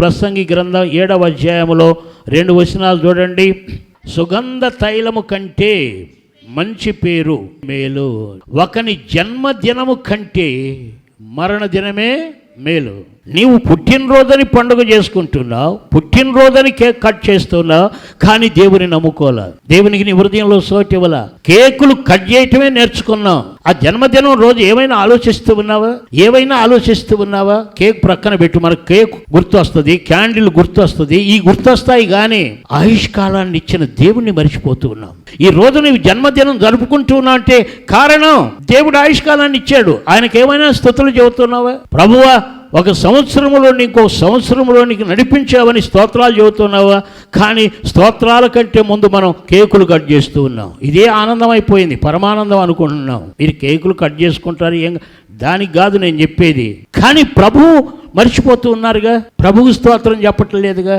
ప్రసంగి గ్రంథం 7వ అధ్యాయములో 2 వచనాలు చూడండి. సుగంధ తైలము కంటే మంచి పేరు మేలు, ఒకని జన్మదినము కంటే మరణ దినమే మేలు. నీవు పుట్టినరోజని పండుగ చేసుకుంటున్నావు, పుట్టినరోజని కేక్ కట్ చేస్తున్నావు, కానీ దేవుని నమ్ముకోలే. దేవునికి నీ హృదయంలో సోటి ఇవ్వాల. కేకులు కట్ చేయటమే నేర్చుకున్నావు. ఆ జన్మదినం రోజు ఏమైనా ఆలోచిస్తూ ఉన్నావా? కేక్ ప్రక్కన పెట్టు. మనకు కేక్ గుర్తు వస్తుంది, క్యాండిల్ గుర్తు వస్తుంది, ఈ గుర్తు వస్తాయి, కానీ ఆయుష్కాలాన్ని ఇచ్చిన దేవుణ్ణి మర్చిపోతూ ఉన్నాం. ఈ రోజు నీవు జన్మదినం జరుపుకుంటూ ఉన్నావు అంటే కారణం దేవుడు ఆయుష్కాలాన్ని ఇచ్చాడు. ఆయనకి ఏమైనా స్తుతులు చెబుతున్నావా? ప్రభువా, ఒక సంవత్సరంలోని ఇంకో సంవత్సరంలోనికి నడిపించావని స్తోత్రాలు చెబుతున్నావా? కానీ స్తోత్రాల కంటే ముందు మనం కేకులు కట్ చేస్తూ ఉన్నాం. ఇదే ఆనందం అయిపోయింది, పరమానందం అనుకుంటున్నాం. మీరు కేకులు కట్ చేసుకుంటారు, ఏం దానికి కాదు నేను చెప్పేది. కానీ ప్రభువు మర్చిపోతూ ఉన్నారుగా, ప్రభువు స్తోత్రం చెప్పట్లేదుగా.